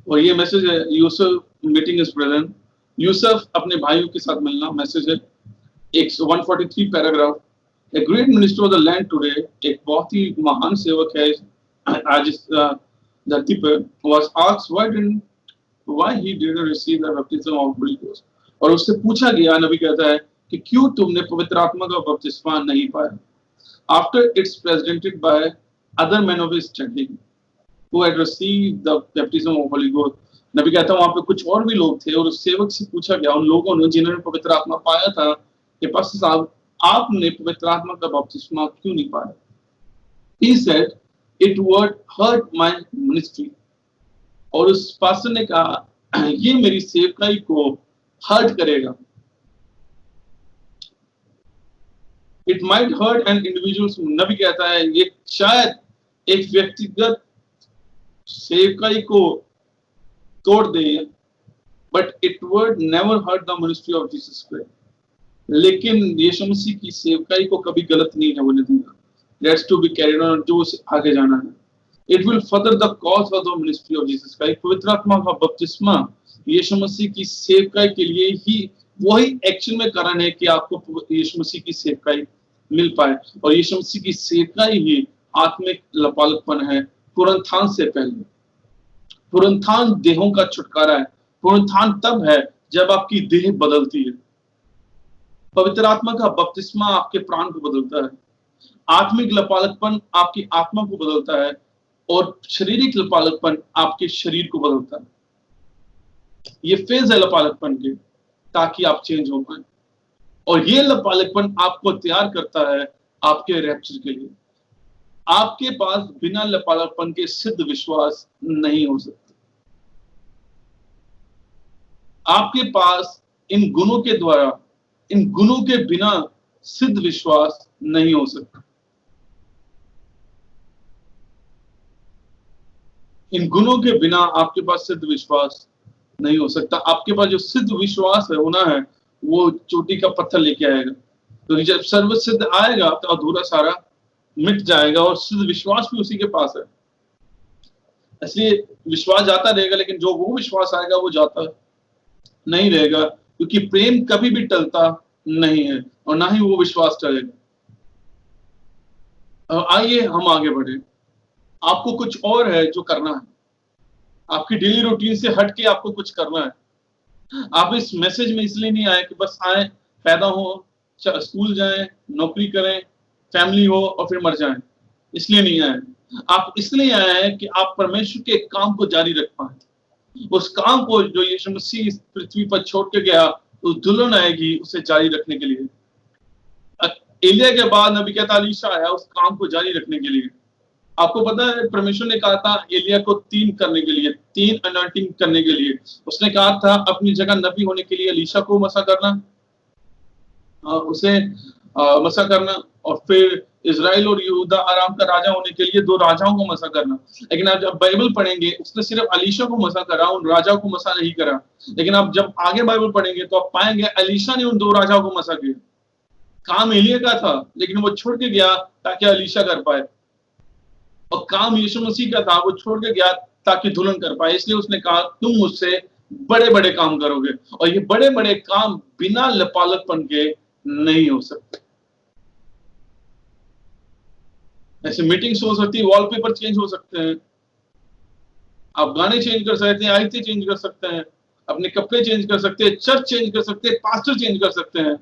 और ये मैसेज है Yusuf meeting his brother, Yusuf अपने भाइयों के साथ मिलना, मैसेज है। एक 143 paragraph, a great minister of the land today, एक बहुत ही महान सेवक है आज इस धरती पर, was asked why he didn't receive the baptism of Holy Ghost, और उससे पूछा गया, नबी कहता है कि क्यों तुमने पवित्र आत्मा का बपतिस्मा नहीं पाया। After it's presented by other men of his standing who had received the baptism of Holy Ghost, नबी कहता है वहां पे कुछ और भी लोग थे, और उस सेवक से पूछा गया, उन लोगों ने जिन्होंने पवित्र आत्मा पाया था, कि पास्टर साहब आपने पवित्र आत्मा का बपतिस्मा क्यों नहीं पाया। He said it would hurt my ministry, और उस पास्टर ने कहा ये मेरी सेवकाई को हर्ट करेगा। It might hurt an individual, नबी कहता है ये शायद एक व्यक्तिगत सेवकाई को तोड़ दे, but it would never hurt the ministry of Jesus Christ. लेकिन यीशु मसीह की सेवकाई को कभी गलत नहीं होने देगा। That's to be carried on, जो आगे जाना है। It will further the cause of the ministry of Jesus Christ. पवित्र आत्मा का बपतिस्मा यीशु मसीह की सेवकाई के लिए ही वही एक्शन में कारण है कि आपको यीशु मसीह की सेवकाई मिल पाए। और यीशु मसीह की सेवकाई ही आत्मिक लपालकपन है पुनरुत्थान से पहले। पुनरुत्थान देहों का छुटकारा है। पुनरुत्थान तब है जब आपकी देह बदलती है। पवित्र आत्मा का बपतिस्मा आपके प्राण को बदलता है। आत्मिक लपालकपन आपकी आत्मा को बदलता है और शारीरिक लपालकपन आपके शरीर को बदलता है। ये फेज है लपालकपन के, ताकि आप चेंज हो पाए। और ये लपालकपन आपको तैयार करता है आपके रैप्चर के लिए। आपके पास बिना लपालकपन के सिद्ध विश्वास नहीं हो सकता। आपके पास इन गुणों के द्वारा, इन गुणों के बिना सिद्ध विश्वास नहीं हो सकता। इन गुणों के बिना आपके पास सिद्ध विश्वास नहीं हो सकता। आपके पास जो सिद्ध विश्वास है होना है, वो चोटी का पत्थर लेके आएगा। तो जब सर्व सिद्ध आएगा तो अधूरा सारा मिट जाएगा, और सिद्ध विश्वास भी उसी के पास है। इसलिए विश्वास जाता रहेगा, लेकिन जो वो विश्वास आएगा वो जाता नहीं रहेगा, क्योंकि प्रेम कभी भी टलता नहीं है और ना ही वो विश्वास टलेगा। आइए हम आगे बढ़े। आपको कुछ और है जो करना है। आपकी डेली रूटीन से हट के आपको कुछ करना है। आप इस मैसेज में इसलिए नहीं आए कि बस आए, पैदा हो, स्कूल जाएं, नौकरी करें, फैमिली हो और फिर मर जाएं। इसलिए नहीं आए। आप इसलिए आए हैं कि आप परमेश्वर के काम को जारी रख पाए। उस काम को जो यीशु मसीह इस पृथ्वी पर छोड़ के गया, उस दुल्हन आएगी उसे जारी रखने के लिए। एलिया के बाद नबी कहता अलीशा आया उस काम को जारी रखने के लिए। आपको पता है परमेश्वर ने कहा था एलिया को 3 करने के लिए, 3 अनॉइंटिंग करने के लिए। उसने कहा था अपनी जगह नबी होने के लिए अलीशा को मसा करना, उसे मसा करना, और फिर इजराइल और यहूदा आराम का राजा होने के लिए 2 राजाओं को मसा करना। लेकिन आप जब बाइबल पढ़ेंगे उसने सिर्फ अलीशा को मसा करा, उन राजाओं को मसा नहीं करा। लेकिन आप जब आगे बाइबल पढ़ेंगे तो आप पाएंगे अलीशा ने उन 2 राजाओं को मसा किया। काम एलिया का था, लेकिन वो छोड़ के गया ताकि अलीशा कर पाए, और काम यीशु मसीह का था, वो छोड़ के गया ताकि दुल्हन कर पाए। इसलिए उसने कहा तुम मुझसे बड़े बड़े काम करोगे, और ये बड़े बड़े काम बिना लपालकपन के नहीं हो सकते। ऐसे मीटिंग्स हो सकती है, वॉलपेपर चेंज हो सकते हैं, आप गाने चेंज कर सकते हैं, आयतें चेंज कर सकते हैं, अपने कपड़े चेंज कर सकते हैं, चर्च चेंज कर सकते हैं, पास्टर चेंज कर सकते हैं।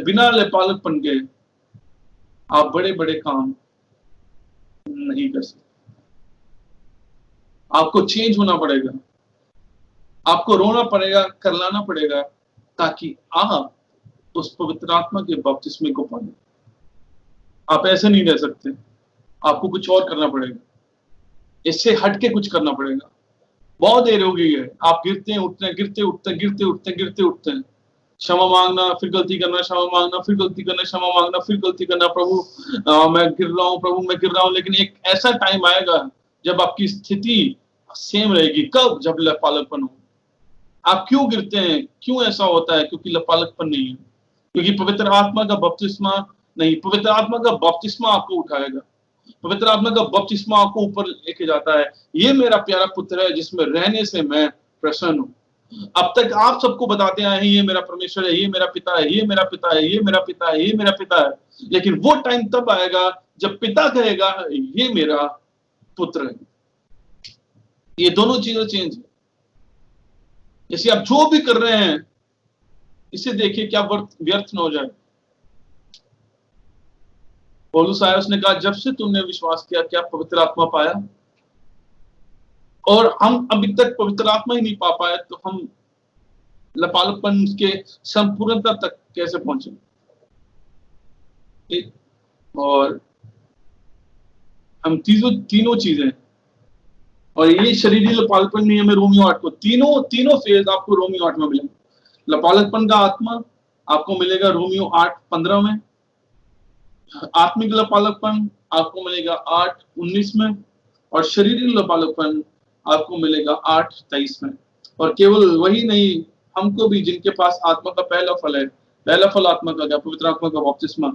बिना लपालकपन के आप बड़े बड़े काम नहीं कर सकते। आपको चेंज होना पड़ेगा, आपको रोना पड़ेगा, करलाना पड़ेगा, ताकि आप उस पवित्र आत्मा के बपतिस्मे को पाए। आप ऐसे नहीं रह सकते, आपको कुछ और करना पड़ेगा, इससे हटके कुछ करना पड़ेगा। बहुत देर हो गई है, आप गिरते हैं उठते हैं, गिरते उठते हैं, गिरते उठते हैं, गिरते उठते हैं। क्षमा मांगना, फिर गलती करना, क्षमा मांगना, फिर गलती करना, क्षमा मांगना, फिर गलती करना। प्रभु मैं गिर रहा हूँ, प्रभु मैं गिर रहा हूँ। लेकिन एक ऐसा टाइम आएगा जब आपकी स्थिति सेम रहेगी। कब? जब लपालकपन हो। आप क्यों गिरते हैं, क्यों ऐसा होता है? क्योंकि लपालकपन नहीं है, क्योंकि पवित्र आत्मा का बपतिस्मा नहीं। पवित्र आत्मा का बपतिस्मा आपको उठाएगा, पवित्र आत्मा का बपतिस्मा आपको ऊपर लेके जाता है। ये मेरा प्यारा पुत्र है जिसमें रहने से मैं प्रसन्न हूँ। अब तक आप सबको बताते आए हैं ये मेरा परमेश्वर है, ये मेरा पिता है, ये मेरा पिता है, ये मेरा पिता है, ये मेरा पिता है। लेकिन वो टाइम तब आएगा जब पिता कहेगा ये मेरा पुत्र है। ये दोनों चीजें चेंज है। जैसे आप जो भी कर रहे हैं इसे देखिए क्या व्यर्थ न हो जाए। पौलुस आया, उसने कहा जब से तुमने विश्वास किया क्या पवित्र आत्मा पाया? और हम अभी तक पवित्र आत्मा ही नहीं पा पाए, तो हम लपालकपन के संपूर्णता तक कैसे पहुंचे? और हम तीनों चीजें, और ये शरीरी लपालकपन नहीं हमें रोमियो 8 को तीनों फेज आपको रोमियो 8 में मिलेंगे। लपालकपन का आत्मा, आपको मिलेगा रोमियो 8:15 में। आत्मिक लपालकपन आपको मिलेगा 8:19 में, और शारीरिक लपालकपन आपको मिलेगा 8:23 में। और केवल वही नहीं, हमको भी, जिनके पास आत्मा का पहला फल है, पहला फल आत्मा का क्या, पवित्र आत्मा का बपतिस्मा,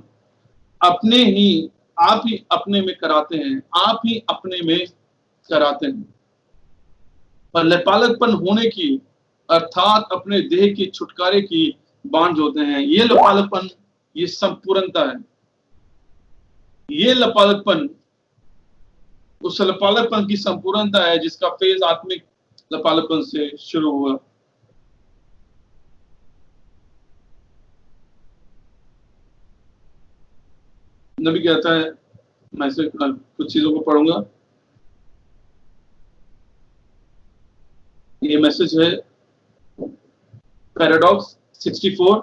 अपने ही आप ही अपने में कराते हैं, आप ही अपने में कराते हैं। पर लपालकपन होने की अर्थात अपने देह के छुटकारे की बांझ होते हैं। ये लपालकपन, ये संपूर्णता है। ये लपालकपन उस लपालकपन की संपूर्णता है जिसका फेज आत्मिक लपालकपन से शुरू हुआ। नबी कहता है, मैं से कुछ चीजों को पढ़ूंगा। ये मैसेज है paradox 64।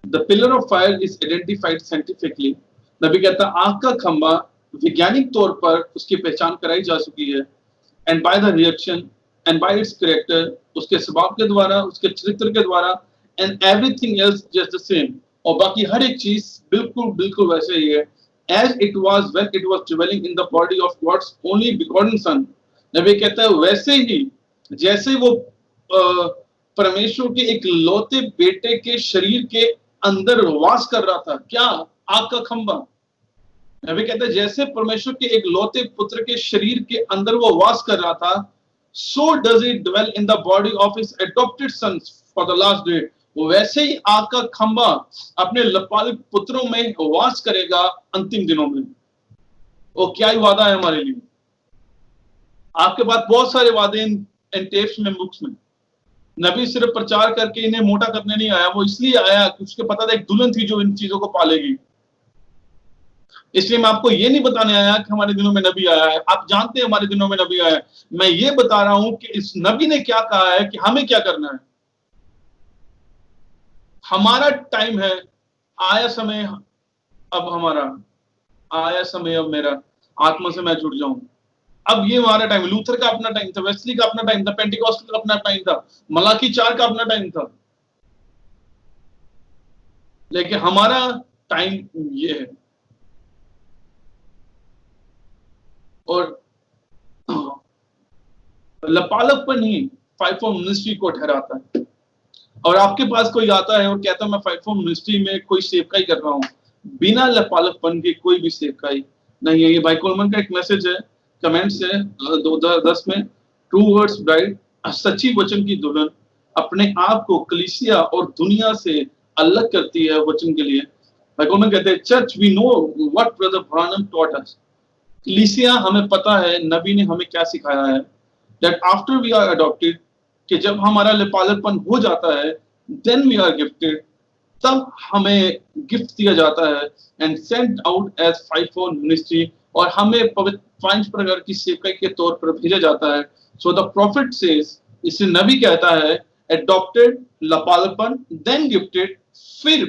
The pillar of fire is identified scientifically. नबी कहता है आग का खंबा वैज्ञानिक तौर पर उसकी पहचान कराई जा चुकी है, and by the reaction and by its character, उसके स्वभाव के द्वारा, उसके चरित्र के द्वारा, and everything else just the same, और बाकी हर एक चीज बिल्कुल बिल्कुल वैसे ही है, as it was when it was dwelling in the body of God's only begotten son. नबी कहता है वैसे ही जैसे वो परमेश्वर के एक लौते बेटे के शरीर के अंदर वास कर रहा था। क्या? आग का खंबा। नबी कहता है जैसे परमेश्वर के एक लौते पुत्र के शरीर के अंदर वो वास कर रहा था, so does it dwell in the body of his adopted sons for the last day. वैसे ही आग का खंबा अपने लपालक पुत्रों में वास करेगा अंतिम दिनों में। वो क्या ही वादा है हमारे लिए। आपके पास बहुत सारे वादे इन टेप्स में, बुक्स में। नबी सिर्फ प्रचार करके इन्हें मोटा करने नहीं आया, वो इसलिए आया कि उसके पता था एक दुल्हन थी जो इन चीजों को पालेगी। इसलिए मैं आपको ये नहीं बताने आया कि हमारे दिनों में नबी आया है, आप जानते हैं हमारे दिनों में नबी आया है। मैं ये बता रहा हूं कि इस नबी ने क्या कहा है कि हमें क्या करना है। हमारा टाइम है, आया समय अब हमारा, आया समय अब मेरा, आत्मा से मैं जुड़ जाऊं। अब ये हमारा टाइम। लूथर का अपना टाइम था, वेस्ली का अपना टाइम था, पेंटिकॉस्टल का अपना टाइम था, मलाकी 4 का अपना टाइम था, लेकिन हमारा टाइम ये है। और लपालकपन ही फाइवफोल्ड मिनिस्ट्री को ठहराता है। और आपके पास कोई आता है और कहता है मैं फाइवफोल्ड मिनिस्ट्री में कोई सेवकाई कर रहा हूं, बिना लपालकपन के कोई भी सेवकाई नहीं है। ये भाई कोलमन का एक मैसेज है, कमेंट से 2010 में, ट्रू वर्ड्स ब्राइड, सच्ची वचन की दुल्हन अपने आप को कलीसिया और दुनिया से अलग करती है वचन के लिए। भाई कोलमन कहते हैं church we know what brother Branham taught us. कलीसिया हमें पता है नबी ने हमें क्या सिखाया है, that after we are adopted, कि जब हमारा लपालकपन हो जाता है, देन वी आर गिफ्टेड, तब हमें गिफ्ट दिया जाता है, and sent out as fivefold ministry, और हमें पवित्र 5 प्रकार की सेवकाई के तौर पर भेजा जाता है। सो द प्रॉफिट सेज, इससे नबी कहता है अडॉप्टेड, लपालकपन, देन गिफ्टेड, फिर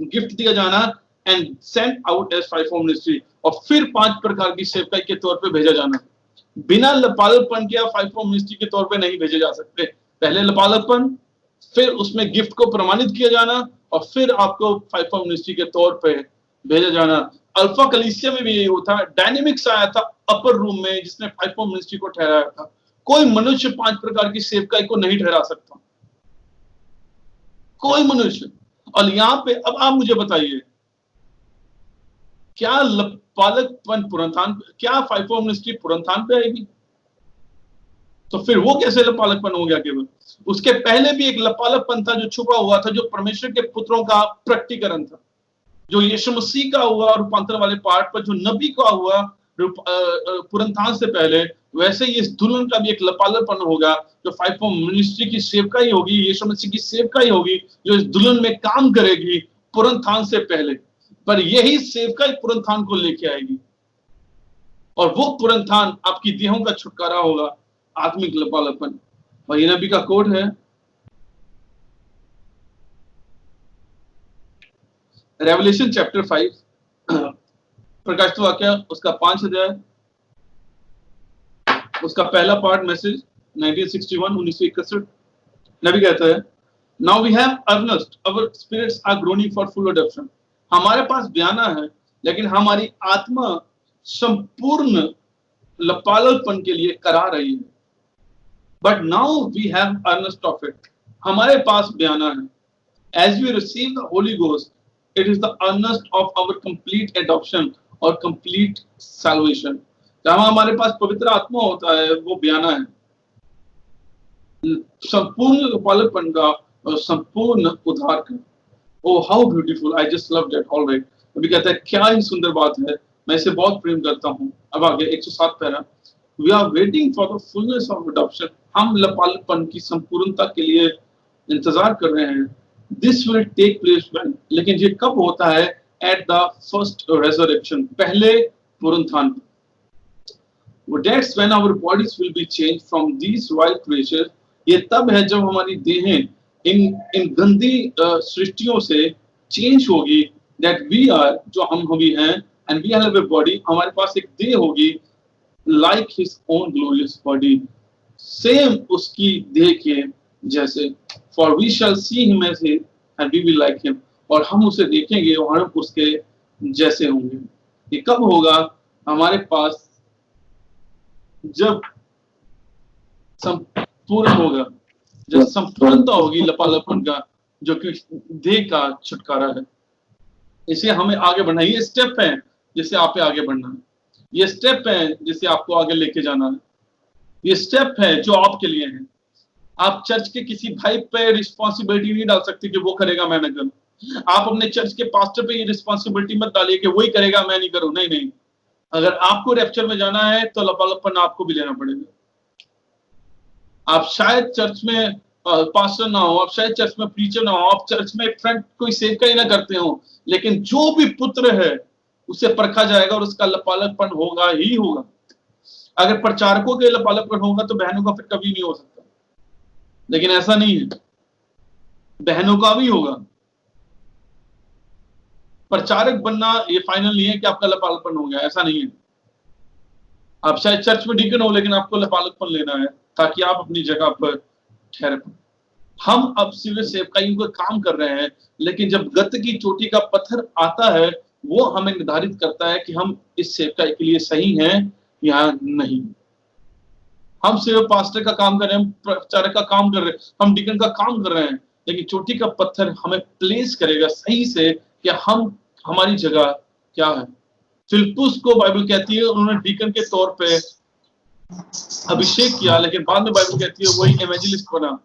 गिफ्ट दिया जाना, and sent out as fivefold ministry, और फिर 5 प्रकार की सेवकाई के तौर पे भेजा जाना। बिना लपालकपन के आप फाइवफोल्ड मिनिस्ट्री के तौर पे नहीं भेजे जा सकते। पहले लपालकपन, फिर उसमें गिफ्ट को प्रमाणित किया जाना, और फिर आपको फाइवफोल्ड मिनिस्ट्री के तौर पे भेजा जाना। अल्फा कलीसिया में भी यही होता है। डायनेमिक्स आया था अपर रूम में जिसने फाइवफोल्ड मिनिस्ट्री को ठहराया था। कोई मनुष्य 5 प्रकार की सेवकाई को नहीं ठहरा सकता, कोई मनुष्य। और यहाँ पे अब आप मुझे बताइए, क्या लपालकपन पुनरुत्थान, क्या फाइवफोल्ड मिनिस्ट्री पुनरुत्थान पे आएगी? तो फिर वो कैसे लपालकपन हो गया? केवल उसके पहले भी एक लपालकपन था जो छुपा हुआ था, जो परमेश्वर के पुत्रों का प्रकटीकरण था, जो यीशु मसीह का हुआ रूपांतरण वाले पार्ट पर, जो नबी का हुआ पुनरुत्थान से पहले। वैसे ही इस दुल्हन का भी एक लपालकपन होगा, जो फाइवफोल्ड मिनिस्ट्री की सेवकाई होगी, यीशु मसीह की सेवकाई होगी, जो इस दुल्हन में काम करेगी पुनरुत्थान से पहले। पर यही सेवकाई पुनरुत्थान को लेके आएगी, और वो पुनरुत्थान आपकी देहों का छुटकारा होगा, आत्मिक लपालकपन। और ये नबी का कोड है, रेवलेशन चैप्टर 5, प्रकाशित वाक्य उसका 5 अध्याय, उसका पहला पार्ट, मैसेज 1961 1961। नबी कहता है now we have earnest, our spirits are groaning for full adoption. हमारे पास बयाना है, लेकिन हमारी आत्मा संपूर्ण लपालकपन के लिए करा रही है। But now we have earnest of it, हमारे पास बयाना है। As we receive the Holy Ghost, it is the earnest of our complete adoption और complete salvation। जब हमारे पास पवित्र आत्मा होता है, वो बयाना है संपूर्ण लपालकपन का और संपूर्ण उद्धार का। Oh, how beautiful! I just loved that. All right. अभी कहता है क्या ही सुंदर बात है, मैं इसे बहुत प्रेम करता हूँ। अब आगे 107 para, We are waiting for the fullness of adoption। हम लपालकपन की संपूर्णता के लिए इंतजार कर रहे हैं। This will take place when, लेकिन ये कब होता है? At the first resurrection, पहले पुनरुत्थान। That's when our bodies will be changed from these vile creatures। ये तब है जब हमारी देहें इन गंदी सृष्टियों से चेंज होगी। That we are, जो हम भी हैं, and we have a body, हमारे पास एक देह होगी, like his own glorious body, same उसकी देह के जैसे। For we shall see him as he and we will like him। और हम उसे देखेंगे और हम उसके जैसे होंगे। ये कब होगा? हमारे पास जब संपूर्ण होगा, जब संपूर्णता होगी लपालकपन का, जो कि देह का छुटकारा है। इसे हमें आगे बढ़ना है। ये स्टेप है जिससे आप आगे बढ़ना है। ये स्टेप है जिसे आपको आगे लेके जाना है। ये स्टेप है जो आपके लिए है। आप चर्च के किसी भाई पे रिस्पॉन्सिबिलिटी नहीं डाल सकते कि वो करेगा मैं ना करूं। आप अपने चर्च के पास्टर पे ये रिस्पॉन्सिबिलिटी मत डालिए कि वही करेगा मैं नहीं करूं। नहीं नहीं, अगर आपको रैप्चर में जाना है तो लपालकपन आपको भी लेना पड़ेगा। आप शायद चर्च में पास्टर ना हो, आप शायद चर्च में प्रीचर ना हो, आप चर्च में फ्रंट कोई सेवकाई ना करते हो, लेकिन जो भी पुत्र है उसे परखा जाएगा और उसका लपालकपन होगा ही होगा। अगर प्रचारकों के लपालकपन होगा तो बहनों का फिर कभी नहीं हो सकता, लेकिन ऐसा नहीं है, बहनों का भी होगा। प्रचारक बनना ये फाइनल नहीं है कि आपका लपालकपन हो गया, ऐसा नहीं है। आप शायद चर्च में डीकन हो, लेकिन आपको लपालकपन लेना है ताकि आप अपनी जगह पर ठहर पाए। हम अब सिविल सेवकाइयों का काम कर रहे हैं, लेकिन जब गत की चोटी का पत्थर आता है, वो हमें निर्धारित करता है कि हम इस सेवकाई के लिए सही हैं या नहीं। हम सिर्फ पास्टर का काम कर रहे हैं, हम प्रचारक का काम कर रहे हैं, हम डीकन का काम कर रहे हैं, लेकिन चोटी का पत्थर हमें प्लेस करेगा सही से कि हम हमारी जगह क्या है। फिलिप्पुस को बाइबल कहती है उन्होंने डीकन के तौर पे अभिषेक किया, लेकिन बाद में बाइबल कहती है वही एवेंजलिस्ट बना।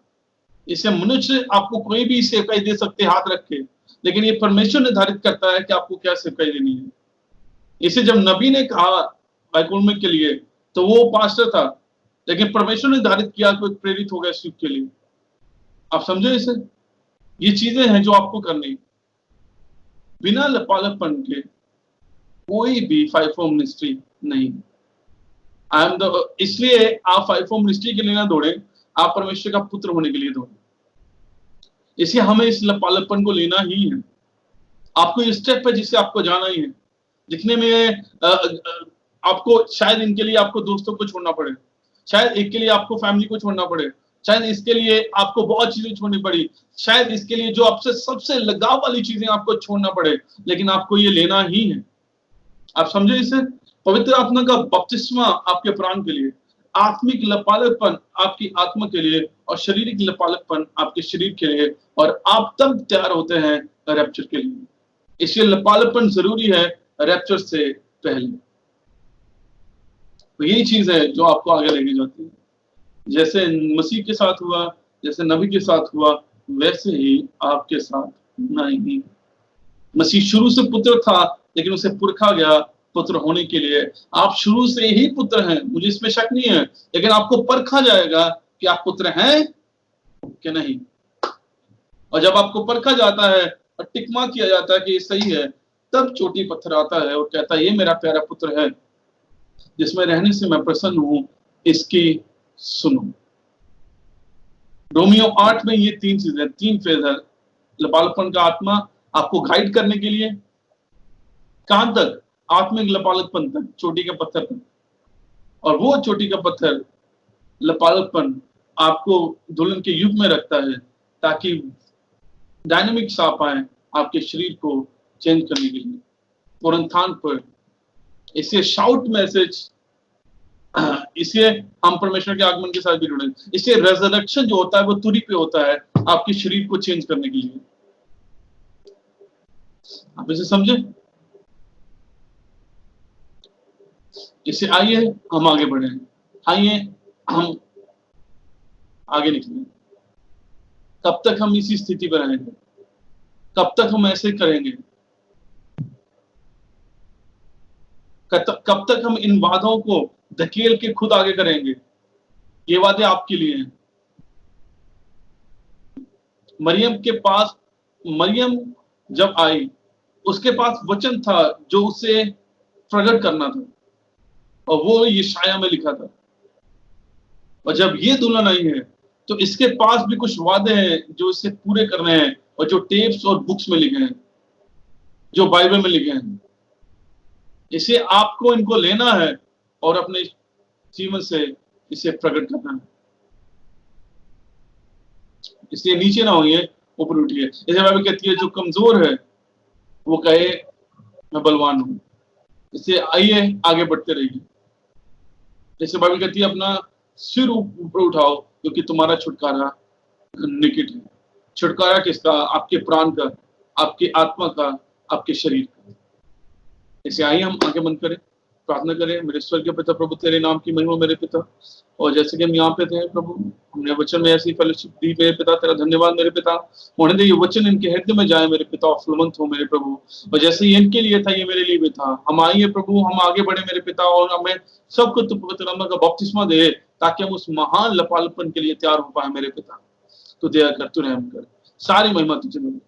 इसे मनुष्य आपको कोई भी सेवकाई दे सकते हाथ रख के, लेकिन ये परमेश्वर निर्धारित करता है कि आपको क्या सेवकाई देनी है। इसे जब नबी ने कहा बाइबल के लिए तो वो पास्टर था, लेकिन परमेश्वर ने निर्धारित किया कि प्रेरित हो गया इस युग के लिए। आप समझे इसे? ये चीजें हैं जो आपको करनी। बिना लपालकपन के कोई भी फाइव मिनिस्ट्री नहीं। इसलिए आप फाइव मिनिस्ट्री के लिए ना दौड़े, आप परमेश्वर का पुत्र होने के लिए दौड़े। इसलिए हमें इस लपालकपन को लेना ही है। आपको ये स्टेप है जिसे आपको जाना ही है। जितने में आपको शायद इनके लिए आपको दोस्तों को छोड़ना पड़े, शायद एक के लिए आपको फैमिली को छोड़ना पड़े, शायद इसके लिए आपको बहुत चीजें छोड़नी पड़ी, शायद इसके लिए जो आपसे सबसे लगाव वाली चीजें आपको छोड़ना पड़े, लेकिन आपको ये लेना ही है। आप समझे इसे? पवित्र आत्मा का बपतिस्मा आपके प्राण के लिए, आत्मिक लपालकपन आपकी आत्मा के लिए, और शारीरिक लपालकपन आपके शरीर के लिए, और आप तब तैयार होते हैं रैप्चर के लिए। इसलिए लपालकपन जरूरी है रैप्चर से पहले। तो यही चीज है जो आपको आगे लेके जाती है। जैसे मसीह के साथ हुआ, जैसे नबी के साथ हुआ, वैसे ही आपके साथ नहीं। मसीह शुरू से पुत्र था, लेकिन उसे पुरखा गया पुत्र होने के लिए। आप शुरू से ही पुत्र हैं, मुझे इसमें शक नहीं है, लेकिन आपको परखा जाएगा कि आप पुत्र हैं कि नहीं। और जब आपको परखा जाता है और टिकमा किया जाता है कि ये सही है, तब चोटी पत्थर आता है और कहता है ये मेरा प्यारा पुत्र है जिसमें रहने से मैं प्रसन्न हूं, इसकी सुनो। रोमियो 8 में ये तीन चीजें, तीन फेज है। लपालकपन का आत्मा आपको गाइड करने के लिए, कहां तक? आत्मिक लपालकपन तक, चोटी के पत्थर तक। और वो चोटी का पत्थर लपालकपन आपको दुल्हन के युग में रखता है, ताकि डायनामिक्स आ पाए आपके शरीर को चेंज करने के लिए। पुनरुत्थान पर इसे शाउट मैसेज, इसलिए हम परमेश्वर के आगमन के साथ भी जुड़े। इसलिए रेजरेक्शन जो होता है वो तुरही पे होता है आपके शरीर को चेंज करने के लिए। आप इसे समझे? इसे आइए हम आगे बढ़े, आइए हम आगे निकले। कब तक हम इसी स्थिति पर रहेंगे? कब तक हम ऐसे करेंगे? कब तक हम इन वादों को धकेल के खुद आगे करेंगे? ये वादे आपके लिए हैं। मरियम के पास, मरियम जब आई उसके पास वचन था जो उसे प्रकट करना था, और वो यशाया में लिखा था। और जब ये दुल्हन आई है तो इसके पास भी कुछ वादे हैं जो इसे पूरे करने हैं, और जो टेप्स और बुक्स में लिखे हैं, जो बाइबल में लिखे हैं। इसे आपको इनको लेना है और अपने जीवन से इसे प्रकट करना है। इसलिए नीचे ना होइए, ऊपर उठिए। जैसे बाइबल कहती है जो कमजोर है वो कहे मैं बलवान हूं। इससे आइए आगे बढ़ते रहिए। जैसे बाइबल कहती है अपना सिर ऊपर उठाओ क्योंकि तुम्हारा छुटकारा निकट है। छुटकारा किसका? आपके प्राण का, आपके आत्मा का, आपके शरीर का। इसे आइए हम आगे बंद करें, प्रार्थना करें। मेरे स्वर्गीय पिता प्रभु, तेरे नाम की महिमा मेरे पिता। और जैसे कि हम यहाँ पे थे प्रभु, हमने वचन में ऐसी फेलोशिप दी मेरे पिता, तेरा धन्यवाद मेरे पिता। होने दे ये वचन इनके हृदय में जाए मेरे पिता, और फलवंत हो मेरे प्रभु। और जैसे ये इनके लिए था ये मेरे लिए भी था। हम आइए प्रभु, हम आगे बढ़े मेरे पिता, और हमें सबको तू पवित्र आत्मा का बपतिस्मा दे ताकि हम उस महान लपालपन के लिए तैयार हो पाए मेरे पिता। तू दया कर, तू रहम कर, सारी महिमा तुझे मिले।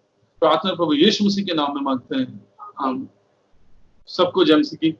प्रार्थना प्रभु यीशु मसीह के नाम में मांगते हैं, आमीन। सबको जय मसीह की।